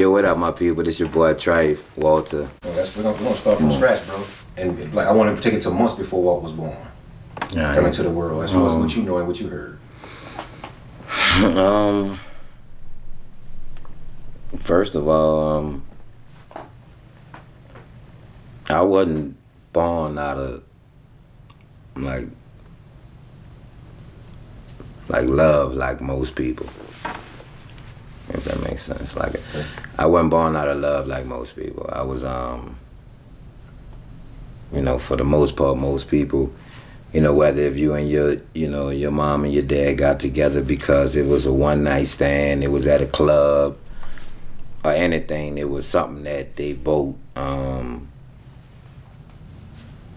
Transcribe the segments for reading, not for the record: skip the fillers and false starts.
Yo, what up, my people? This your boy Trife, Walter. We're gonna start from scratch, bro. And like I want to take it to months before Walt was born, coming to the world. As far as what you know and what you heard. First of all, I wasn't born out of like love like most people. If that makes sense. Like, I wasn't born out of love like most people. I was, you know, for the most part, most people, you know, whether if you and your mom and your dad got together because it was a one-night stand, it was at a club, or anything, it was something that they both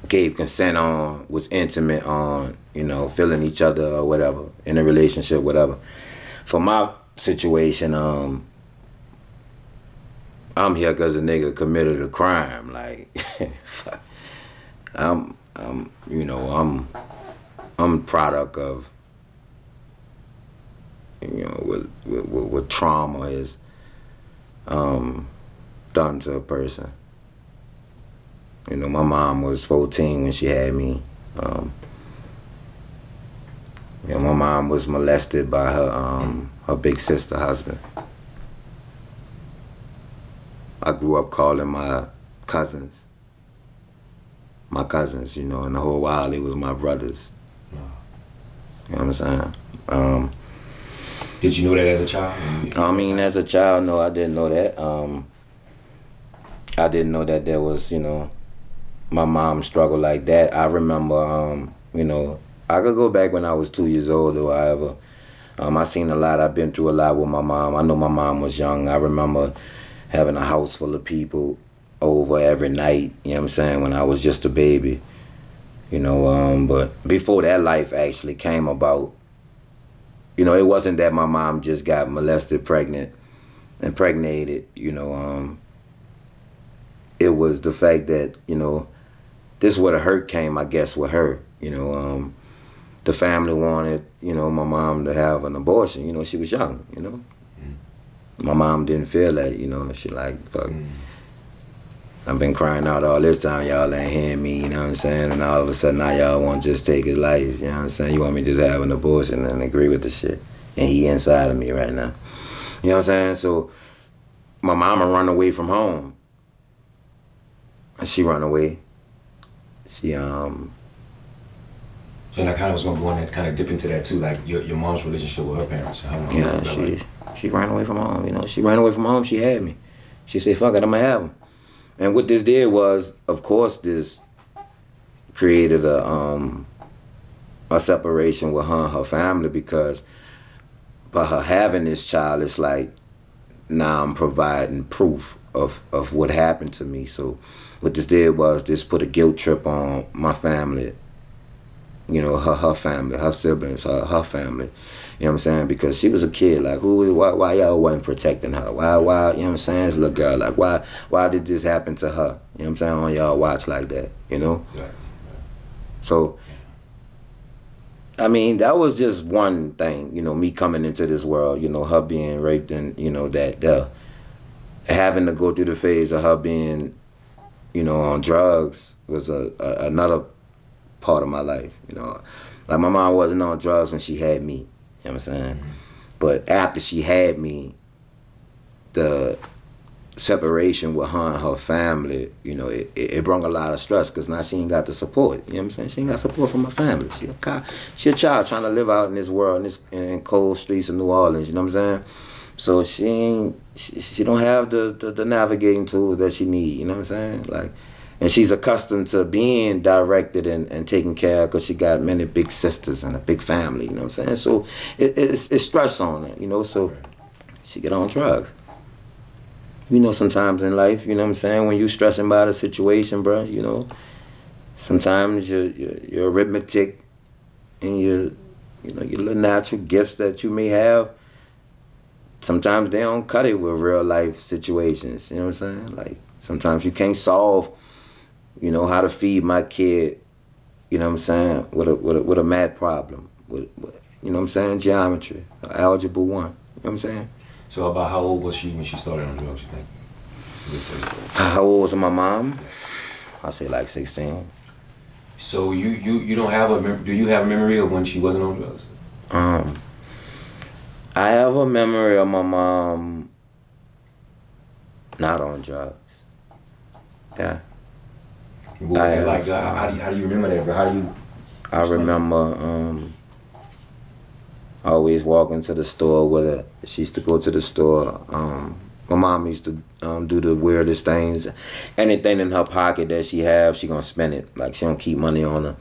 gave consent on, was intimate on, you know, feeling each other or whatever, in a relationship, whatever. For my situation, I'm here because a nigga committed a crime. Like, I'm product of, you know, what trauma is done to a person. You know, my mom was 14 when she had me. You know, my mom was molested by her big sister husband. I grew up calling my cousins, you know, and the whole while it was my brothers. Wow. You know what I'm saying? Did you know that as a child? I mean, as a child, no, I didn't know that. I didn't know that there was, you know, my mom struggled like that. I remember, you know, I could go back when I was 2 years old or whatever. I seen a lot. I've been through a lot with my mom. I know my mom was young. I remember having a house full of people over every night, you know what I'm saying, when I was just a baby. You know, but before that life actually came about, you know, it wasn't that my mom just got molested, impregnated, you know. It was the fact that, you know, this is where the hurt came, I guess, with her, you know. The family wanted, you know, my mom to have an abortion. You know, she was young, you know. My mom didn't feel that, you know. She like, fuck, I've been crying out all this time. Y'all ain't hearing me, you know what I'm saying? And all of a sudden now y'all want to just take his life, you know what I'm saying? You want me to just have an abortion and agree with the shit. And he inside of me right now. You know what I'm saying? So my mama run away from home. And she run away. She, And I kind of was going to go on that, kind of dip into that too, like your mom's relationship with her parents. Yeah, she ran away from home, you know. She ran away from home, she had me. She said, fuck it, I'm going to have him. And what this did was, of course, this created a separation with her and her family, because by her having this child, it's like, now I'm providing proof of what happened to me. So what this did was, this put a guilt trip on my family. You know, her family, her siblings, her family. You know what I'm saying? Because she was a kid. Like, why y'all wasn't protecting her? Why, you know what I'm saying? This little girl, like, why did this happen to her? You know what I'm saying? On y'all watch like that, you know? Yeah. So, I mean, that was just one thing, you know, me coming into this world, you know, her being raped, and, you know, that having to go through the phase of her being, you know, on drugs was another part of my life, you know. Like, my mom wasn't on drugs when she had me, you know what I'm saying? But after she had me, the separation with her and her family, you know, it brought a lot of stress, because now she ain't got the support, you know what I'm saying? She ain't got support from her family. She a child trying to live out in this world, in cold streets of New Orleans, you know what I'm saying? So she don't have the navigating tools that she need, you know what I'm saying? Like, and she's accustomed to being directed and taken care of, because she got many big sisters and a big family, you know what I'm saying? So it's stress on her, you know, so she get on drugs. You know, sometimes in life, you know what I'm saying, when you stressing about a situation, bro, you know, sometimes your arithmetic and your little natural gifts that you may have, sometimes they don't cut it with real life situations, you know what I'm saying? Like, sometimes you can't solve, you know, how to feed my kid, you know what I'm saying, with a math problem, with you know what I'm saying, geometry, algebra 1, you know what I'm saying? So about how old was she when she started on drugs, you think? How old was my mom? I say like 16. So you don't have do you have a memory of when she wasn't on drugs? I have a memory of my mom not on drugs. Yeah. What was that like? How do you remember that, bro? How do you? I remember always walking to the store with her. She used to go to the store. My mom used to do the weirdest things. Anything in her pocket that she have, she gonna spend it. Like, she don't keep money on her.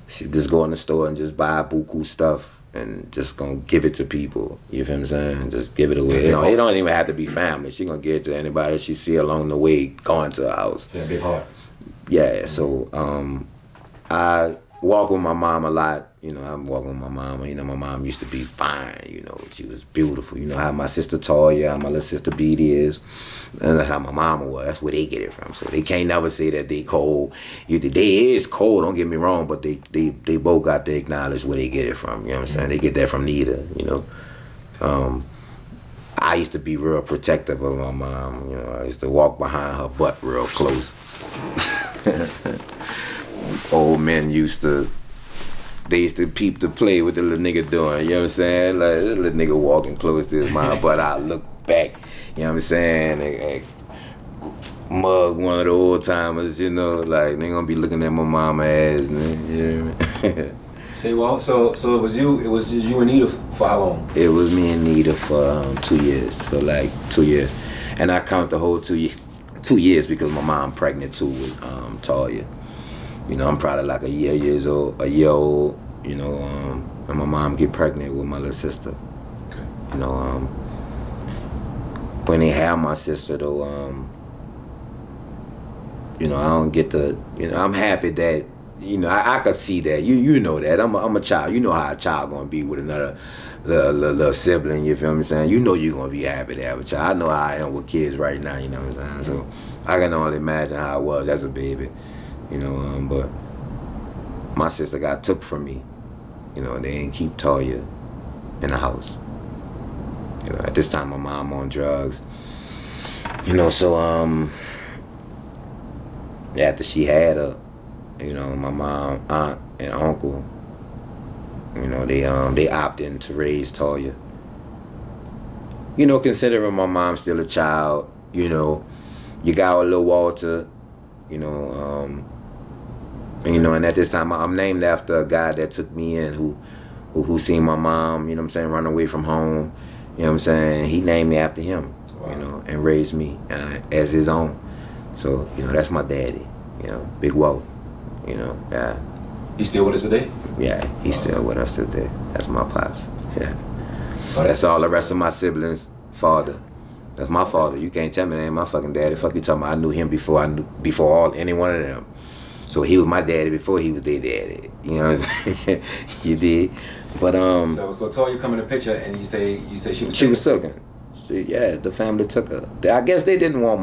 She just go in the store and just buy buku stuff and just gonna give it to people. You feel what I'm saying? Just give it away. You know, it don't even have to be family. She gonna give it to anybody she see along the way going to her house. Yeah, big heart. Yeah, so I walk with my mom a lot. You know, I'm walking with my mom. You know, my mom used to be fine. You know, she was beautiful. You know how my sister Toya, how my little sister Beatty is, and that's how my mama was. That's where they get it from. So they can't never say that they cold. They is cold. Don't get me wrong, but they both got to acknowledge where they get it from. You know what I'm saying? They get that from neither. You know, I used to be real protective of my mom. You know, I used to walk behind her butt real close. Old men used to peep the play what the little nigga doing, you know what I'm saying? Like, the little nigga walking close to his mom, but I look back, you know what I'm saying? Like, mug one of the old timers, you know, like, they gonna be looking at my mama ass, man, you know what I mean? Say, well, so it was just you and Nita for how long? It was me and Nita for 2 years, for like 2 years. And I count the whole 2 years because my mom pregnant too with Toya. You know, I'm probably like a year old, you know, and my mom get pregnant with my little sister. Okay. You know, when they have my sister though, you know, I don't get the, you know, I'm happy that, you know, I could see that. You know that. I'm a child. You know how a child gonna be with another little sibling, you feel me saying? You know you're gonna be happy to have a child. I know how I am with kids right now, you know what I'm saying? So I can only imagine how I was as a baby. You know, but my sister got took from me. You know, they didn't keep Toya in the house. You know, at this time my mom on drugs. You know, so after she had her, you know, my mom, aunt, and uncle, you know, they opted to raise Toya. You know, considering my mom's still a child, you know, you got a little Walter, you know, and at this time I'm named after a guy that took me in who seen my mom, you know what I'm saying, run away from home, you know what I'm saying, he named me after him. Wow. You know, and raised me as his own. So, you know, that's my daddy, you know, Big Walt, you know, yeah. He's still with us today? Yeah, he's still with us today. That's my pops, yeah. That's all the rest of my siblings' father. That's my father. You can't tell me that ain't my fucking daddy. Fuck you talking about. I knew him before any one of them. So he was my daddy before he was their daddy. You know what I'm saying? You did. But So Toya come in the picture and you say she was taken. Yeah, the family took her. I guess they didn't want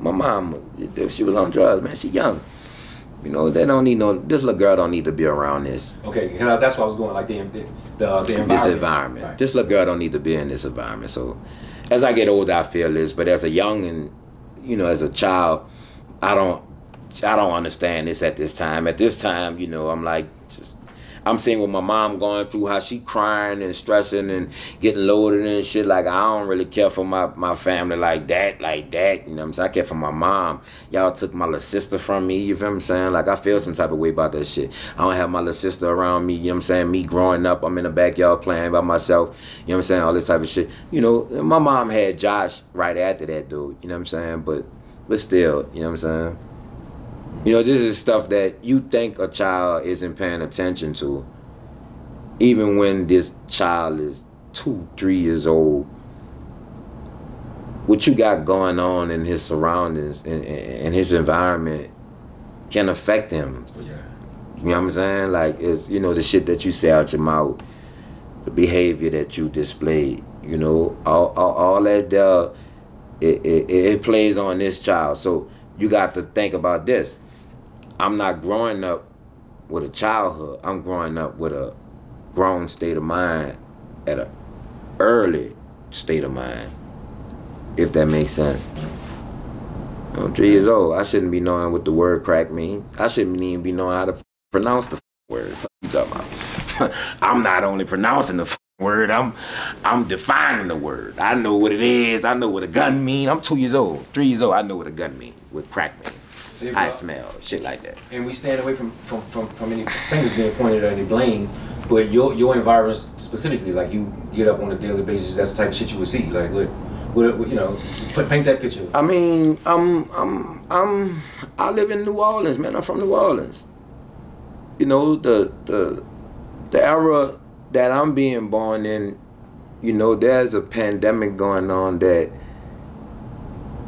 my mom, if she was on drugs, man, she young. You know, they don't need this little girl don't need to be around this. Okay, that's what I was going, like the environment. This environment. Right. This little girl don't need to be in this environment. So as I get older, I feel this, but as a young and, you know, as a child, I don't understand this at this time. At this time, you know, I'm seeing what my mom going through, how she crying and stressing and getting loaded and shit. Like, I don't really care for my family like that. You know what I'm saying? I care for my mom. Y'all took my little sister from me, you feel what I'm saying? Like, I feel some type of way about that shit. I don't have my little sister around me, you know what I'm saying? Me growing up, I'm in the backyard playing by myself, you know what I'm saying? All this type of shit. You know, my mom had Josh right after that, dude, you know what I'm saying? But still, you know what I'm saying? You know, this is stuff that you think a child isn't paying attention to. Even when this child is 2, 3 years old, what you got going on in his surroundings and his environment can affect him. Yeah. You know what I'm saying? Like, it's, you know, the shit that you say out your mouth, the behavior that you display, you know, all that, it plays on this child. So you got to think about this. I'm not growing up with a childhood. I'm growing up with a grown state of mind at an early state of mind. if that makes sense. I'm 3 years old. I shouldn't be knowing what the word crack means. I shouldn't even be knowing how to pronounce the word. What you talking about? I'm not only pronouncing the word, I'm defining the word. I know what it is. I know what a gun mean. I'm 2 years old, 3 years old. I know what a gun mean, what crack mean. See, how it smell, shit like that. And we stand away from any fingers being pointed or any blame. But your environment specifically, like you get up on a daily basis, that's the type of shit you would see. Like what you know, paint that picture. I mean, I live in New Orleans, man. I'm from New Orleans. You know, the era that I'm being born in, you know, there's a pandemic going on that,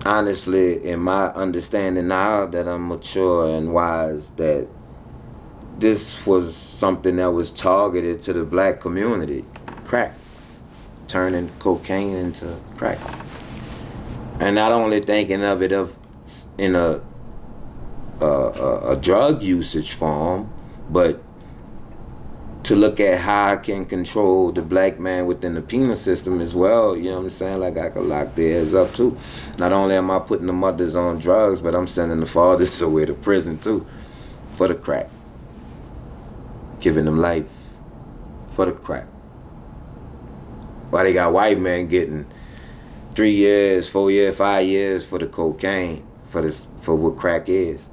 honestly, in my understanding now that I'm mature and wise, that this was something that was targeted to the black community. Crack. Turning cocaine into crack. And not only thinking of it in a drug usage form, but to look at how I can control the black man within the penal system as well. You know what I'm saying? Like I could lock theirs up too. Not only am I putting the mothers on drugs, but I'm sending the fathers away to prison too for the crack. Giving them life for the crack. Why they got white men getting 3 years, 4 years, 5 years for the cocaine, for what crack is.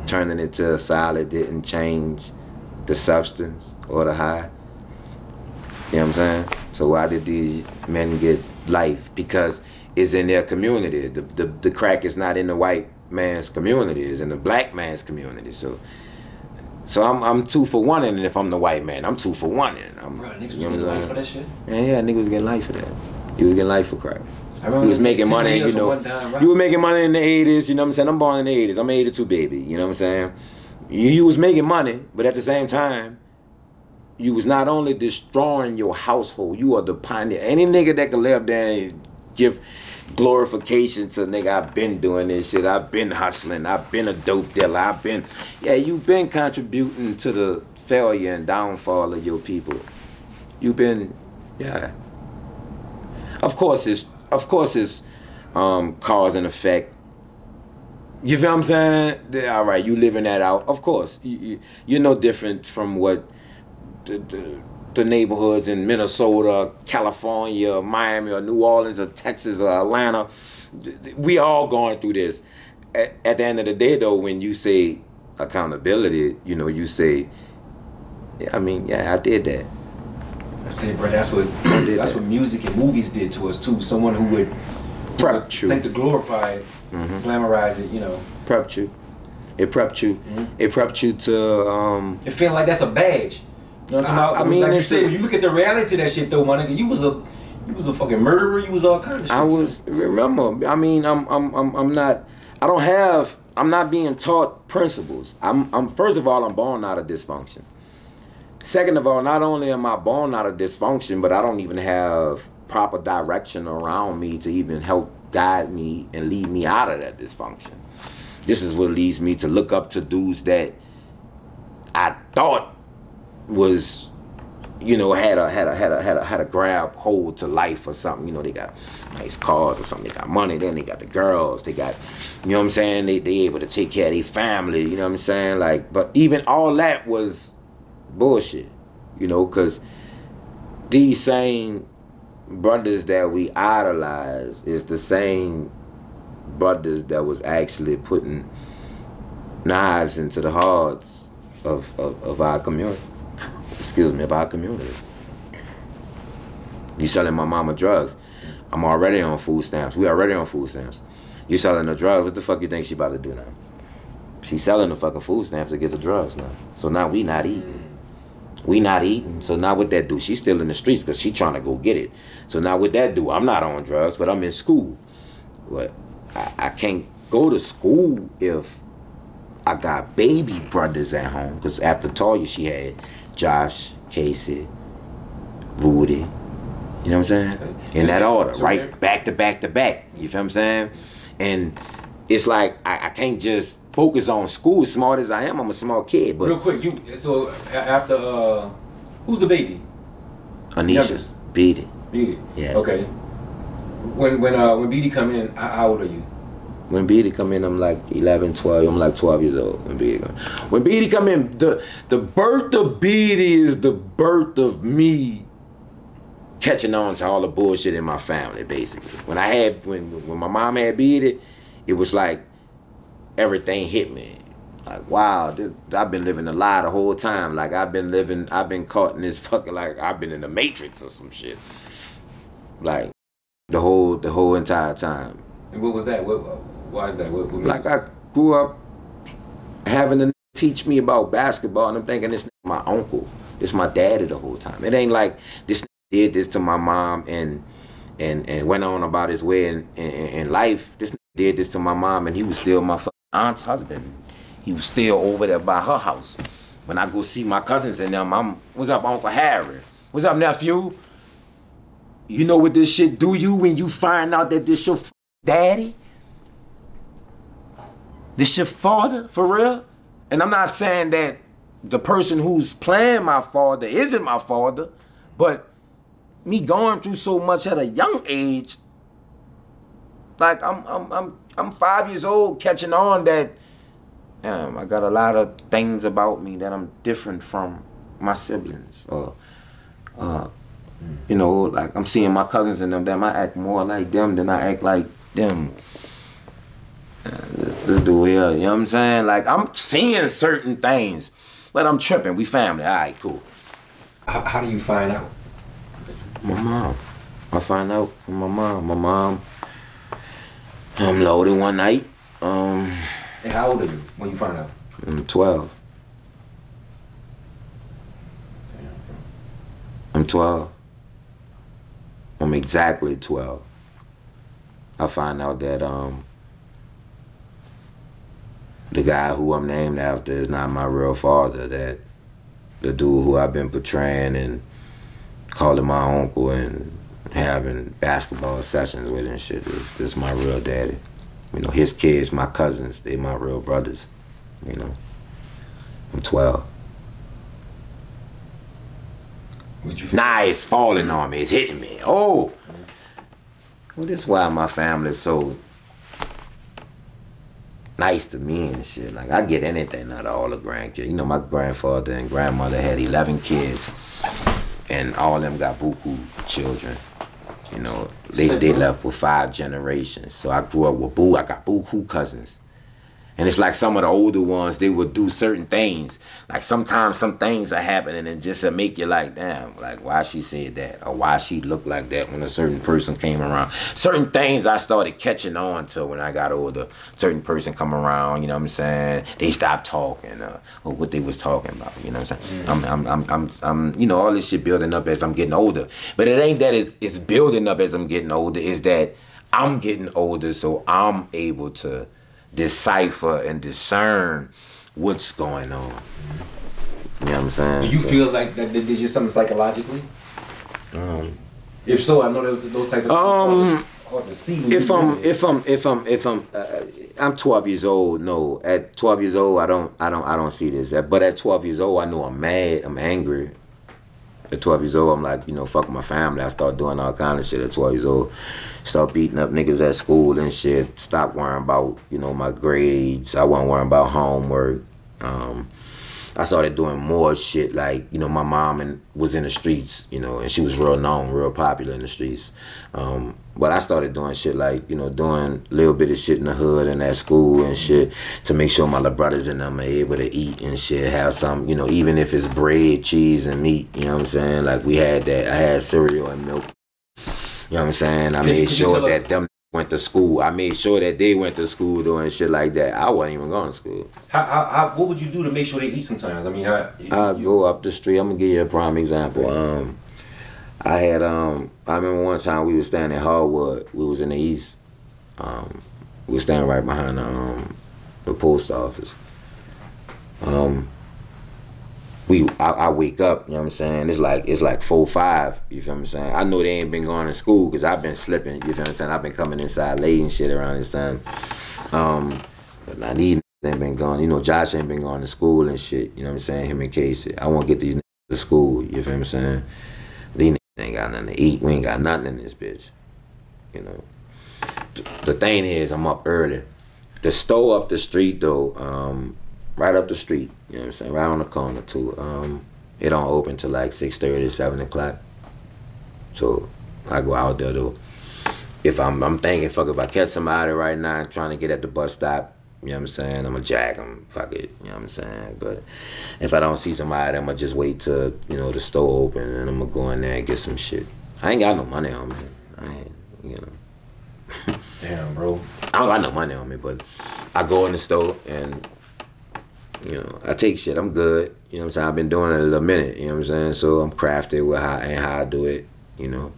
Turning it to a solid didn't change the substance or the high. You know what I'm saying? So why did these men get life? Because it's in their community. The crack is not in the white man's community, it's in the black man's community. So I'm 2 for 1, and if I'm the white man, I'm 2 for 1. And bro, niggas was getting life for that shit? Yeah, niggas was getting life for that. You was getting life for crack. You was making money, you know. You were making money in the 80s, you know what I'm saying? I'm born in the 80s. I'm an 82 baby, you know what I'm saying? You was making money, but at the same time, you was not only destroying your household, you are the pioneer. Any nigga that can lay up there and give glorification to nigga, I've been doing this shit, I've been hustling, I've been a dope dealer, you've been contributing to the failure and downfall of your people. You've been, yeah. Of course it's cause and effect. You feel what I'm saying? All right, you living that out. Of course, you're no different from what the neighborhoods in Minnesota, California, Miami, or New Orleans, or Texas, or Atlanta. We all going through this. At the end of the day, though, when you say accountability, you know, you say, I mean, yeah, I did that. I say, bro, that's what music and movies did to us too. Someone who would think to glorify it, glamorize it, you know. Prepped you. It prepped you. It prepped you to. It feel like that's a badge. You know what I'm talking about? I mean, like you said, when you look at the reality of that shit, though, my nigga, you was a fucking murderer. You was all kind of shit. Remember, I mean, I'm not being taught principles. First of all, I'm born out of dysfunction. Second of all, not only am I born out of dysfunction, but I don't even have proper direction around me to even help guide me and lead me out of that dysfunction. This is what leads me to look up to dudes that I thought was, you know, had a grab hold to life or something. You know, they got nice cars or something. They got money. Then they got the girls. They got, you know what I'm saying? They able to take care of their family. You know what I'm saying? Like, but even all that was bullshit. You know, because these same brothers that we idolize is the same brothers that was actually putting knives into the hearts of our community. Excuse me, of our community. You selling my mama drugs. I'm already on food stamps. We already on food stamps. You selling the drugs. What the fuck you think she about to do now? She's selling the fucking food stamps to get the drugs now. So now we not eating. We not eating. So now what that do? She's still in the streets because she trying to go get it. So now what that do? I'm not on drugs, but I'm in school. But I can't go to school if I got baby brothers at home. Because after Toya, she had Josh, Casey, Rudy. You know what I'm saying? In that order, right? Back to back to back. You feel what I'm saying? And it's like I can't just focus on school. Smart as I am, I'm a small kid. But real quick, so after who's the baby? Anisha, Beat it. Yeah. Okay. When BD come in, how old are you? When BD come in, I'm like 11, 12. I'm like 12 years old when BD come. When BD come in, the birth of BD is the birth of me catching on to all the bullshit in my family, basically. When my mom had BD, it was like everything hit me. Like, wow, I've been living a lie the whole time. Like, I've been caught in this fucking, like, I've been in the Matrix or some shit. Like, the whole entire time. And what was that? Why is that? What like, I grew up having to teach me about basketball, and I'm thinking this my uncle, this my daddy the whole time. It ain't like this did this to my mom and went on about his way in life. This did this to my mom, and he was still my aunt's husband. He was still over there by her house. When I go see my cousins and them, what's up, Uncle Harry? What's up, nephew? You know what this shit do you when you find out that this your daddy? This your father, for real? And I'm not saying that the person who's playing my father isn't my father, but me going through so much at a young age, like I'm 5 years old catching on that, damn, I got a lot of things about me that I'm different from my siblings. Or, you know, like I'm seeing my cousins and them, I act more like them than I act like them. This dude here, you know what I'm saying? Like, I'm seeing certain things, but I'm tripping. We family. All right, cool. How do you find out? My mom. I find out from my mom. My mom, I'm loaded one night. And how old are you when you find out? I'm 12. I'm 12. I'm exactly 12. I find out that the guy who I'm named after is not my real father, that the dude who I've been portraying and calling my uncle and having basketball sessions with and shit is my real daddy. You know, his kids, my cousins, they my real brothers, you know. I'm 12. Nah, it's falling on me, it's hitting me. Oh! Well, this is why my family's so nice to me and shit. Like, I get anything out of all the grandkids. You know, my grandfather and grandmother had 11 kids, and all of them got buku children. You know, they left with 5 generations. So I grew up with I got buku cousins. And it's like some of the older ones, they would do certain things. Like sometimes some things are happening and just to make you like, damn, like why she said that or why she looked like that when a certain person came around. Certain things I started catching on to when I got older. Certain person come around, you know what I'm saying? They stopped talking or what they was talking about, you know what I'm saying? I'm you know, all this shit building up as I'm getting older. But it ain't that it's building up as I'm getting older. It's that I'm getting older, so I'm able to decipher and discern what's going on. You know what I'm saying? Do you feel like that did you something psychologically? If so, I know there was those type of hard to see. I'm 12 years old. No, at 12 years old, I don't see this. But at 12 years old, I know I'm mad. I'm angry. At 12 years old, I'm like, you know, fuck my family. I start doing all kind of shit at 12 years old. Start beating up niggas at school and shit. Stop worrying about, you know, my grades. I wasn't worrying about homework. I started doing more shit like, you know, my mom was in the streets, you know, and she was real known, real popular in the streets. But I started doing shit like, you know, doing a little bit of shit in the hood and at school and shit to make sure my little brothers and them are able to eat and shit, have some, you know, even if it's bread, cheese, and meat, you know what I'm saying? Like we had that, I had cereal and milk, you know what I'm saying? I made sure that them went to school. I made sure that they went to school doing shit like that. I wasn't even going to school. What would you do to make sure they eat sometimes? I mean, I go up the street. I'm gonna give you a prime example. I remember one time we was staying in Hardwood. We was in the east. We was standing right behind the post office. I wake up, you know what I'm saying? It's like 4-5, you feel what I'm saying? I know they ain't been going to school because I've been slipping, you feel what I'm saying? I've been coming inside late and shit around this time. But now these niggas ain't been going, you know, Josh ain't been going to school and shit, you know what I'm saying? Him and Casey. I want to get these niggas to school, you feel what I'm saying? These niggas ain't got nothing to eat. We ain't got nothing in this bitch. you know. The thing is, I'm up early. The store up the street though, right up the street, you know what I'm saying, right on the corner too. It don't open till like 6:30, 7 o'clock. So I go out there though. If I'm thinking, fuck, if I catch somebody right now trying to get at the bus stop, you know what I'm saying, I'm gonna jack them, fuck it, you know what I'm saying. But if I don't see somebody, I'm gonna just wait till, you know, the store open and I'm gonna go in there and get some shit. I ain't got no money on me. I ain't, you know. Damn, bro. I don't got no money on me, but I go in the store and, you know, I take shit. I'm good. You know what I'm saying? I've been doing it a little minute, you know what I'm saying? So I'm crafted with how I do it, you know.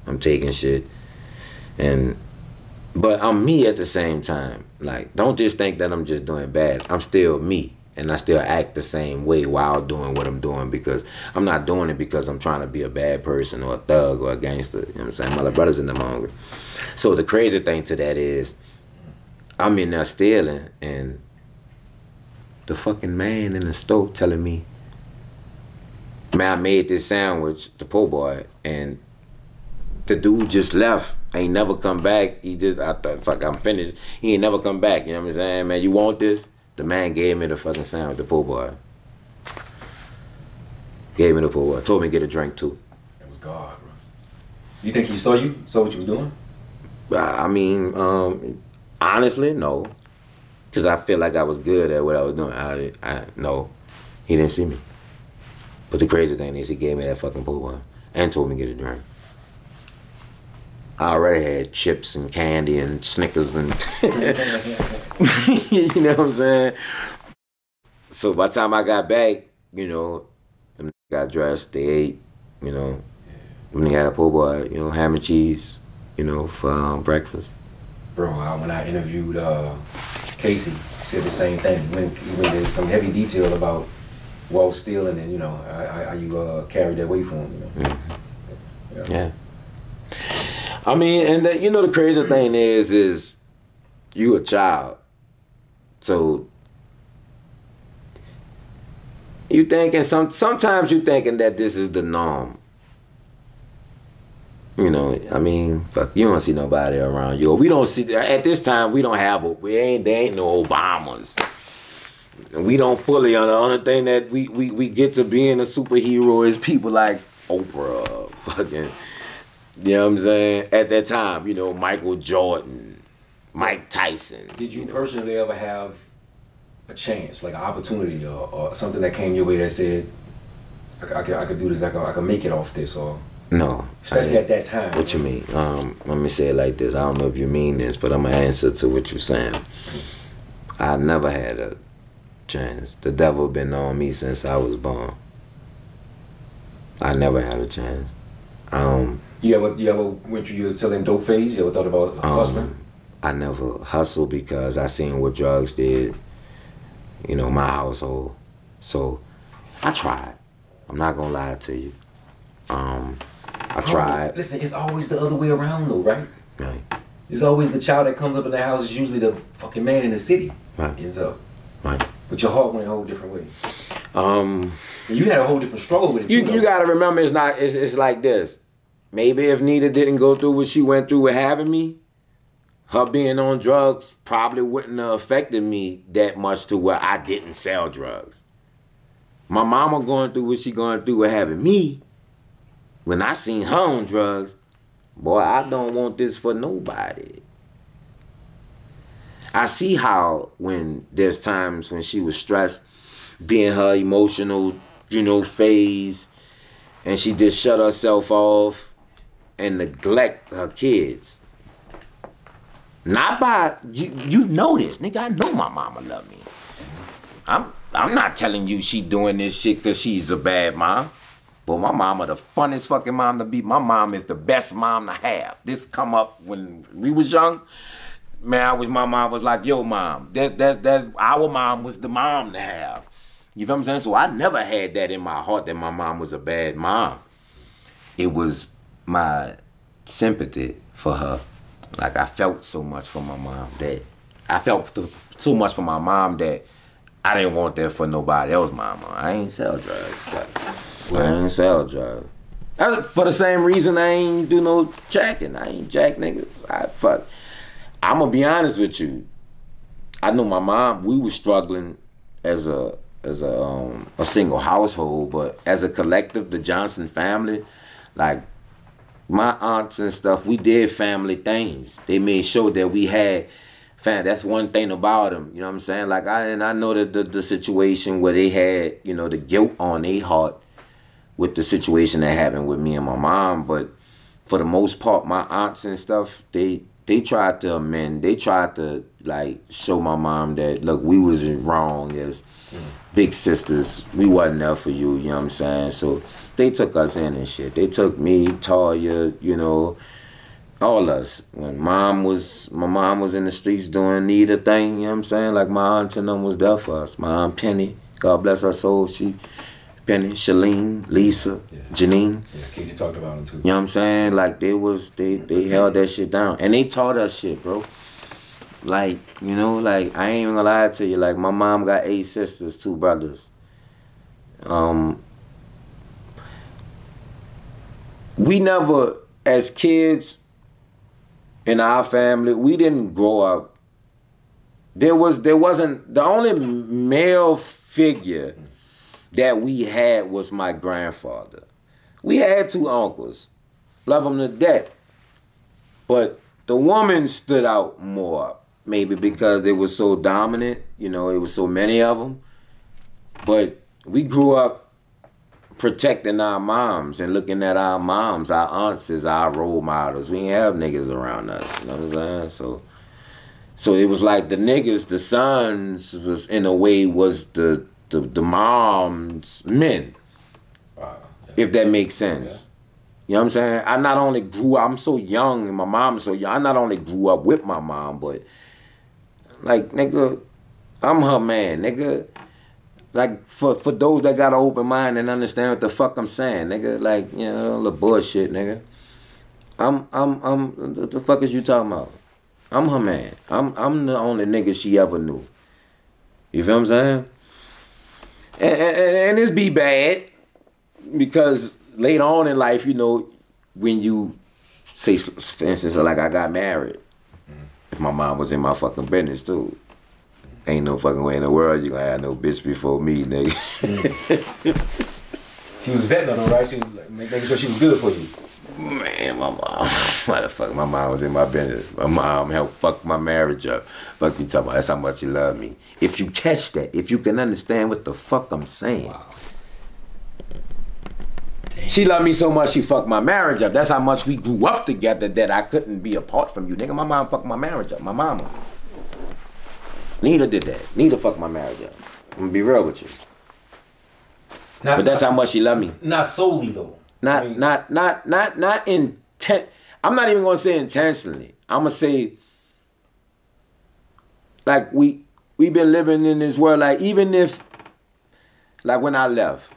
I'm taking shit. But I'm me at the same time. Like, don't just think that I'm just doing bad. I'm still me. And I still act the same way while doing what I'm doing, because I'm not doing it because I'm trying to be a bad person or a thug or a gangster. You know what I'm saying? My little brothers in them hungry. So the crazy thing to that is, I'm in there stealing and the fucking man in the store telling me, man, I made this sandwich, the po' boy, and the dude just left. Ain't never come back. He just, I thought, fuck, I'm finished. He ain't never come back. You know what I'm saying? Man, you want this? The man gave me the fucking sandwich, the po' boy. Gave me the po' boy. Told me to get a drink too. That was God, bro. You think he saw you? Saw what you was doing? I mean, honestly, no. Because I feel like I was good at what I was doing. No. He didn't see me. But the crazy thing is he gave me that fucking po' boy and told me to get a drink. I already had chips and candy and Snickers and you know what I'm saying? So by the time I got back, you know, them got dressed, they ate, you know. When they had a po' boy, you know, ham and cheese, you know, for breakfast. Bro, when I interviewed Casey, he said the same thing. He went into some heavy detail about Walt stealing and, you know, how you carried that weight for him, you know. Mm-hmm. Yeah. I mean, and you know, the crazy thing is you a child, so you thinking sometimes you thinking that this is the norm. You know, I mean, fuck, you don't see nobody around you. We don't see at this time. We don't have there ain't no Obamas. We don't fully. The only thing that we get to being a superhero is people like Oprah, fucking. You know what I'm saying? At that time, you know, Michael Jordan, Mike Tyson. Did you personally ever have a chance, like an opportunity or something that came your way that said, I could do this, I could make it off this, or? No. Especially at that time. What you mean? Let me say it like this. I don't know if you mean this, but I'm going to answer to what you're saying. I never had a chance. The devil been on me since I was born. I never had a chance. You ever went through your selling dope phase? You ever thought about hustling? I never hustled because I seen what drugs did, you know, my household. So I tried. I'm not gonna lie to you. I tried. Listen, it's always the other way around though, right? Right. It's always the child that comes up in the house is usually the fucking man in the city. Right. Ends up. Right. But your heart went a whole different way. You had a whole different struggle with it. You gotta remember, it's like this. Maybe if Nita didn't go through what she went through with having me, her being on drugs probably wouldn't have affected me that much to where I didn't sell drugs. My mama going through what she going through with having me, when I seen her on drugs, boy, I don't want this for nobody. I see how when there's times when she was stressed, being her emotional, you know, phase, and she just shut herself off and neglect her kids. Not by you know this, nigga. I know my mama love me. I'm not telling you she doing this shit because she's a bad mom. But my mama the funnest fucking mom to be. My mom is the best mom to have. This come up when we was young. Man, my mom was like, yo, mom. That our mom was the mom to have. You know what I'm saying? So I never had that in my heart that my mom was a bad mom. It was my sympathy for her. Like, I felt so much for my mom that I felt so much for my mom that I didn't want that for nobody else, mama. I ain't sell drugs. I ain't sell drugs. For the same reason I ain't do no jacking. I ain't jack niggas. I'm gonna be honest with you. I know my mom, we was struggling as a single household, but as a collective, the Johnson family, like my aunts and stuff, we did family things. They made sure that we had that's one thing about them, you know what I'm saying? Like I know that the situation where they had, you know, the guilt on their heart with the situation that happened with me and my mom, but for the most part, my aunts and stuff, they tried to amend. They tried to like show my mom that look, we was wrong as big sisters. We wasn't there for you, you know what I'm saying? So they took us in and shit. They took me, Toya, you know, all us. When my mom was in the streets doing neither thing, you know what I'm saying? Like my aunt and them was there for us. My aunt Penny, God bless her soul, Penny, Shalene, Lisa, Janine. Yeah, Casey talked about them too. You know what I'm saying? Like they held that shit down. And they taught us shit, bro. Like, you know, like I ain't even gonna lie to you. Like my mom got 8 sisters, 2 brothers. We never, as kids in our family, we didn't grow up. There wasn't the only male figure that we had was my grandfather. We had 2 uncles, love them to death, but the woman stood out more, maybe because they were so dominant, you know, it was so many of them. But we grew up protecting our moms and looking at our moms, our aunts as our role models. We didn't have niggas around us, you know what I'm saying? So it was like the niggas, the sons was in a way was the mom's men. Wow. Yeah. If that makes sense. Yeah. You know what I'm saying? I not only grew up, I'm so young and my mom's so young, I not only grew up with my mom, but like, nigga, I'm her man, nigga. Like, for those that got an open mind and understand what the fuck I'm saying, nigga, like, you know, the bullshit, nigga. What the fuck is you talking about? I'm her man. I'm the only nigga she ever knew. You feel what I'm saying? And this be bad because later on in life, you know, when you say, for instance, like I got married, if my mom was in my fucking business too, ain't no fucking way in the world you gonna have no bitch before me, nigga. She was vetting on her, right? She was like, making sure she was good for you. Man, my mom, motherfucker, my mom was in my business. My mom helped fuck my marriage up. Fuck you talking about, that's how much you love me. If you catch that, if you can understand what the fuck I'm saying. Wow. She loved me so much she fucked my marriage up. That's how much we grew up together that I couldn't be apart from you. Nigga, my mom fucked my marriage up, my mama. Neither did that. Neither fucked my marriage up. I'm gonna be real with you. But that's how much she loved me. Not solely though. Not intent. I'm not even gonna say intentionally. I'm gonna say, like we've been living in this world. Like even if, like when I left.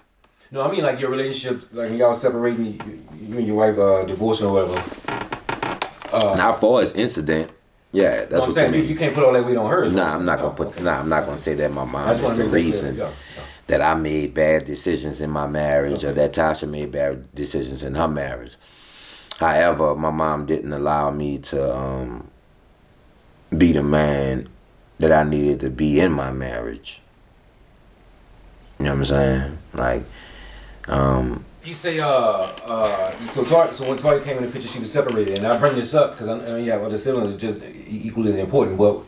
No, I mean like your relationship, like when y'all separating, you and your wife divorcing or whatever. Not for his incident. Yeah, that's what I'm saying. I mean. You can't put all that weight on her. Nah, I'm not gonna put. Okay. Nah, I'm not gonna say that my mom is the reason that I made bad decisions in my marriage, or that Tasha made bad decisions in her marriage. However, my mom didn't allow me to be the man that I needed to be in my marriage. You know what I'm saying? Like, you say, so when Toya came in the picture, she was separated, and I bring this up because I know you have other siblings just equally as important, but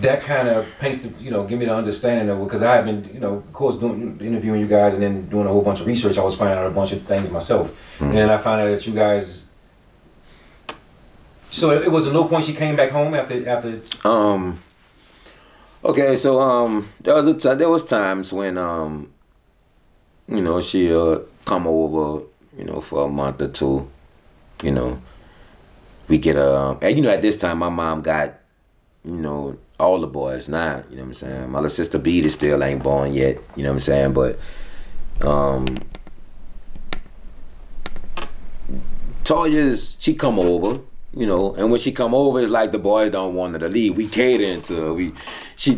that kind of paints the, you know, give me the understanding of, because I have been, you know, of course, interviewing you guys and then doing a whole bunch of research, I was finding out a bunch of things myself, and then I found out that you guys, so it was at no point she came back home after. Okay, so there was times when you know, she'll come over, you know, for a month or two, you know, we get and you know, at this time my mom got, you know, all the boys now, you know what I'm saying? My little sister Beat still ain't born yet, you know what I'm saying? But Toya's, she come over, You know, and when she come over, it's like the boys don't want her to leave. We catering to her. She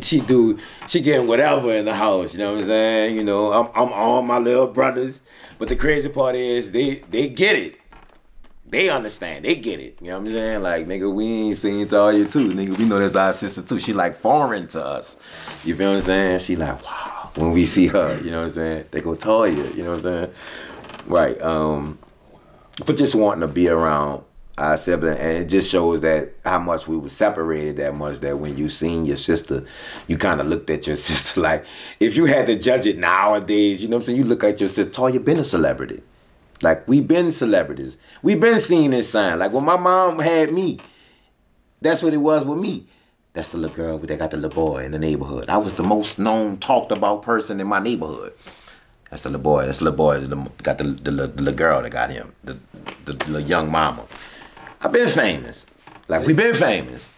getting whatever in the house. You know what I'm saying? You know, I'm all my little brothers. But the crazy part is they get it. They understand. They get it. You know what I'm saying? Like, nigga, we ain't seen Toya too. Nigga, we know that's our sister too. She like foreign to us. You feel what I'm saying? She like, wow. When we see her, you know what I'm saying? They go, Toya, you know what I'm saying? Right. But just wanting to be around our sibling, and it just shows that how much we were separated that much, that when you seen your sister, you kind of looked at your sister like, if you had to judge it nowadays, you know what I'm saying? You look at your sister, Toya been a celebrity. Like, we been celebrities. We been seeing this sign. Like, when my mom had me, that's what it was with me. That's the little girl that got the little boy in the neighborhood. I was the most known, talked about person in my neighborhood. That's the little boy. That's the little boy that got the little girl that got him. The little young mama. I've been famous. Like, we been famous.